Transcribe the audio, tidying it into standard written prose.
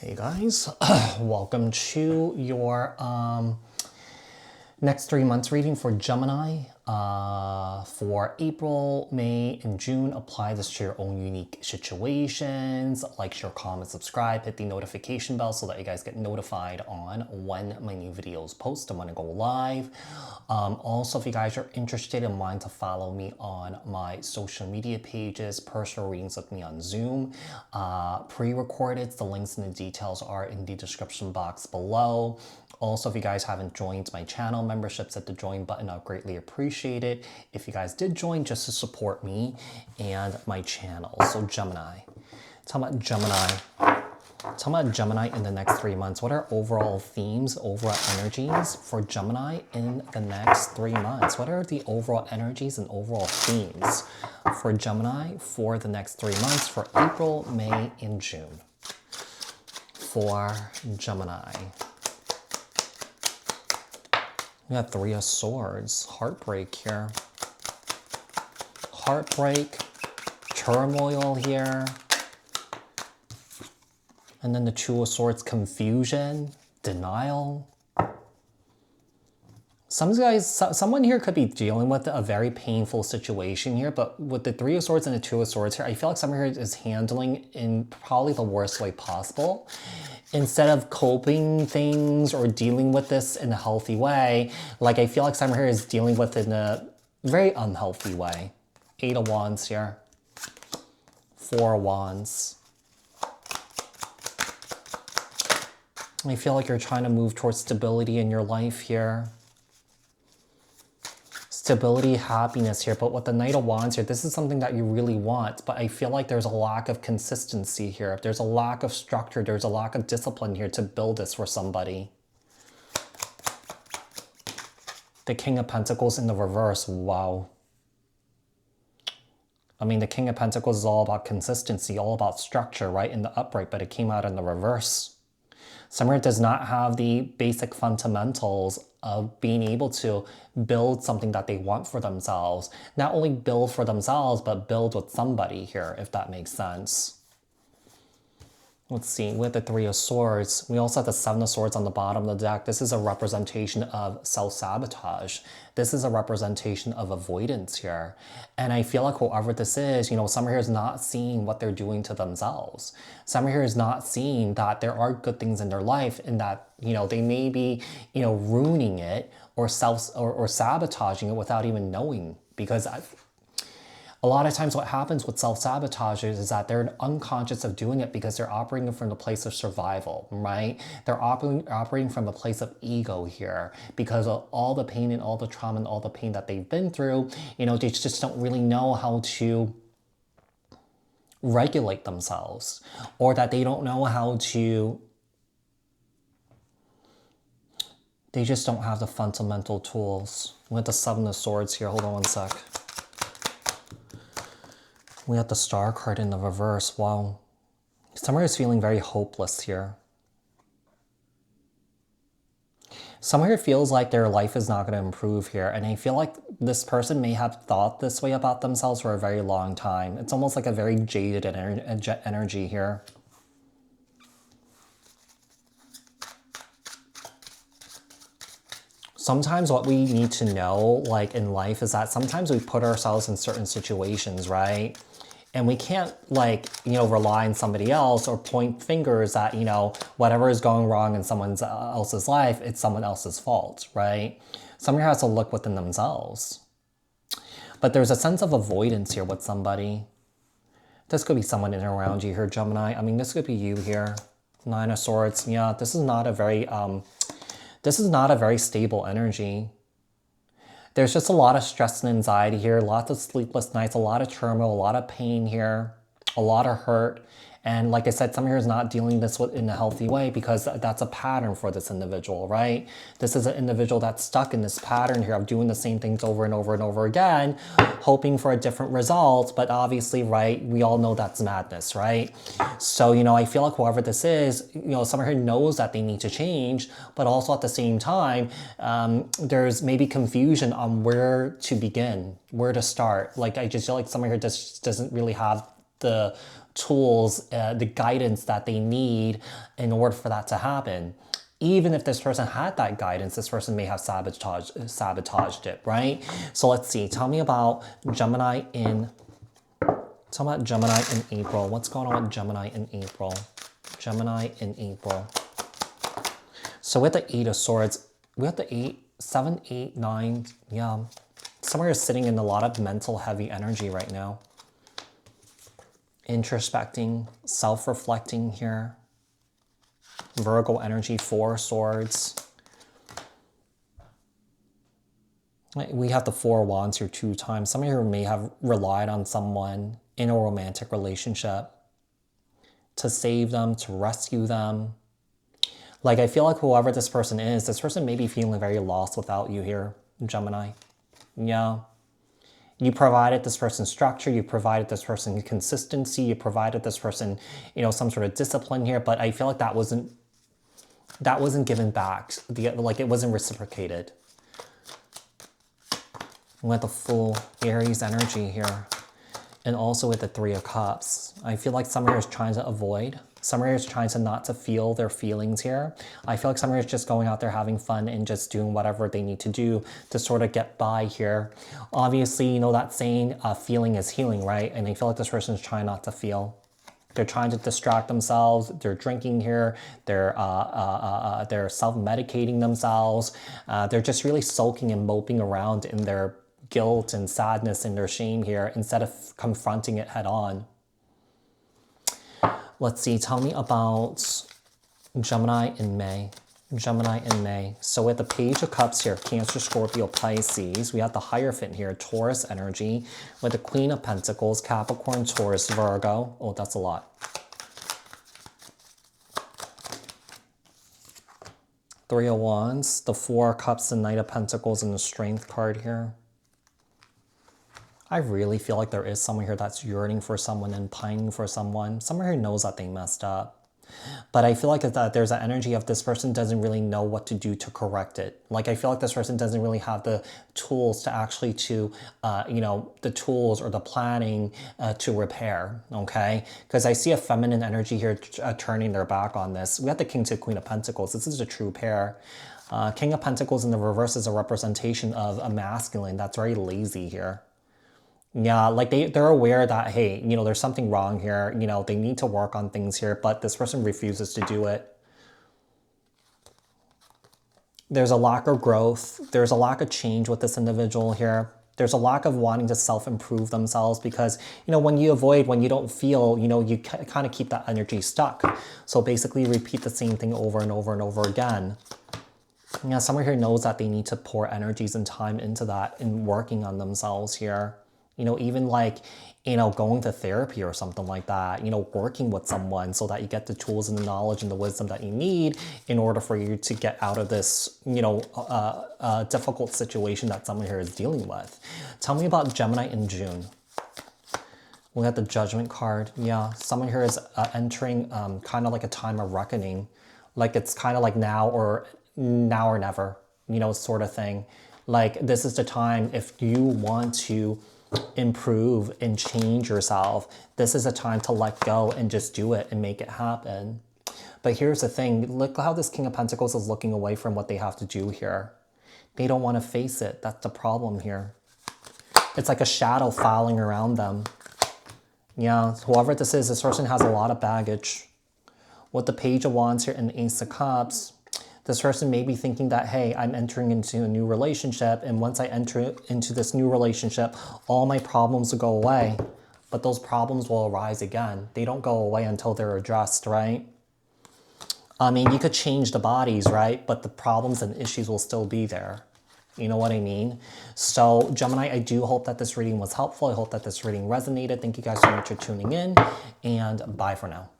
Hey guys, welcome to your next 3 months reading for Gemini for April, May, and June. Apply this to your own unique situations. Like, share, comment, subscribe, hit the notification bell so that you guys get notified on when my new videos post and when I go live. Also, if you guys are interested and want to follow me on my social media pages, personal readings with me on Zoom, pre-recorded, the links and the details are in the description box below. Also, if you guys haven't joined my channel memberships, hit the join button. I'll greatly appreciate it if you guys did join just to support me and my channel. So Gemini, talking about Gemini in the next 3 months. What are overall themes, overall energies for Gemini in the next 3 months? What are the overall energies and overall themes for Gemini for the next 3 months for April, May, and June? For Gemini, we got Three of Swords, heartbreak here. Heartbreak, turmoil here. And then the Two of Swords, confusion, denial. Someone here could be dealing with a very painful situation here, but with the Three of Swords and the Two of Swords here, I feel like someone here is handling in probably the worst way possible. Instead of coping things or dealing with this in a healthy way, like I feel like someone here is dealing with it in a very unhealthy way. Eight of Wands here. Four of Wands. I feel like you're trying to move towards stability in your life here. Stability, happiness here. But with the Knight of Wands here, this is something that you really want. But I feel like there's a lack of consistency here. There's a lack of structure. There's a lack of discipline here to build this for somebody. The King of Pentacles in the reverse. Wow. I mean, the King of Pentacles is all about consistency, all about structure, right? In the upright, but it came out in the reverse. Someone does not have the basic fundamentals of being able to build something that they want for themselves. Not only build for themselves, but build with somebody here, if that makes sense. Let's see, with the Three of Swords, we also have the Seven of Swords on the bottom of the deck. This is a representation of self-sabotage. This is a representation of avoidance here. And I feel like whoever this is, someone here is not seeing what they're doing to themselves. Someone here is not seeing that there are good things in their life and that, they may be, ruining it or sabotaging it without even knowing. Because a lot of times what happens with self-sabotagers is that they're unconscious of doing it because they're operating from the place of survival, right? They're operating from a place of ego here because of all the pain and all the trauma and all the pain that they've been through. They just don't really know how to regulate themselves, or that they don't know how to, they just don't have the fundamental tools. We have the Seven of Swords here. Hold on one sec. We have the Star card in the reverse. Wow. Someone is feeling very hopeless here. Someone here feels like their life is not going to improve here. And I feel like this person may have thought this way about themselves for a very long time. It's almost like a very jaded energy here. Sometimes what we need to know, like in life, is that sometimes we put ourselves in certain situations, right? And we can't rely on somebody else or point fingers that, whatever is going wrong in someone else's life, it's someone else's fault, right? Someone has to look within themselves. But there's a sense of avoidance here with somebody. This could be someone in and around you here, Gemini. I mean, this could be you here. Nine of Swords. Yeah, this is not a very stable energy. There's just a lot of stress and anxiety here, lots of sleepless nights, a lot of turmoil, a lot of pain here, a lot of hurt. And like I said, someone here is not dealing this in a healthy way because that's a pattern for this individual, right? This is an individual that's stuck in this pattern here of doing the same things over and over and over again, hoping for a different result. But obviously, right, we all know that's madness, right? So, I feel like whoever this is, someone here knows that they need to change, but also at the same time, there's maybe confusion on where to begin, where to start. Like, I just feel like someone here just doesn't really have the tools, the guidance that they need in order for that to happen. Even if this person had that guidance, this person may have sabotaged it, right? So let's see. Tell me about Gemini in April. What's going on with Gemini in April? Gemini in April. So with the 8 of Swords, we have the 7, 8, 9. Yeah. Somewhere is sitting in a lot of mental heavy energy right now. Introspecting, self-reflecting here. Virgo energy, 4 Swords. We have the 4 Wands here 2 times. Some of you may have relied on someone in a romantic relationship to save them, to rescue them. Like, I feel like whoever this person may be feeling very lost without you here, Gemini. Yeah. You provided this person structure, you provided this person consistency, you provided this person, you know, some sort of discipline here, but I feel like that wasn't given back. Like, it wasn't reciprocated. With the full Aries energy here. And also with the 3 of Cups. I feel like somebody is trying to avoid. Somebody is trying to not to feel their feelings here. I feel like somebody is just going out there having fun and just doing whatever they need to do to sort of get by here. Obviously, you know that saying, feeling is healing, right? And I feel like this person is trying not to feel. They're trying to distract themselves. They're drinking here. They're self-medicating themselves. They're just really sulking and moping around in their guilt and sadness and their shame here instead of confronting it head on. Let's see, tell me about Gemini in May. Gemini in May. So with the Page of Cups here, Cancer, Scorpio, Pisces, we have the Hierophant here, Taurus energy, with the Queen of Pentacles, Capricorn, Taurus, Virgo. Oh, that's a lot. 3 of Wands, the 4 of Cups, the Knight of Pentacles, and the Strength card here. I really feel like there is someone here that's yearning for someone and pining for someone. Someone here knows that they messed up. But I feel like that there's an energy of this person doesn't really know what to do to correct it. Like, I feel like this person doesn't really have the tools to actually the tools or the planning to repair, okay? Because I see a feminine energy here turning their back on this. We have the King to Queen of Pentacles. This is a true pair. King of Pentacles in the reverse is a representation of a masculine that's very lazy here. Yeah, like they're aware that, hey, you know, there's something wrong here. You know, they need to work on things here, but this person refuses to do it. There's a lack of growth. There's a lack of change with this individual here. There's a lack of wanting to self-improve themselves because, you know, when you avoid, when you don't feel, you know, you kind of keep that energy stuck. So basically repeat the same thing over and over and over again. Yeah, someone here knows that they need to pour energies and time into that and working on themselves here. You know, even like, you know, going to therapy or something like that, you know, working with someone so that you get the tools and the knowledge and the wisdom that you need in order for you to get out of this, you know, difficult situation that someone here is dealing with. Tell me about Gemini in June. We got the Judgment card. Yeah, someone here is entering kind of like a time of reckoning. Like, it's kind of like now or never, you know, sort of thing. Like, this is the time if you want to improve and change yourself, this is a time to let go and just do it and make it happen. But here's the thing, look how this King of Pentacles is looking away from what they have to do here. They don't want to face it. That's the problem here. It's like a shadow following around them. Yeah, whoever this person has a lot of baggage. With the Page of Wands here and the Ace of Cups, this person may be thinking that, hey, I'm entering into a new relationship, and once I enter into this new relationship, all my problems will go away. But those problems will arise again. They don't go away until they're addressed, right? I mean, you could change the bodies, right? But the problems and issues will still be there. You know what I mean? So, Gemini, I do hope that this reading was helpful. I hope that this reading resonated. Thank you guys so much for tuning in, and bye for now.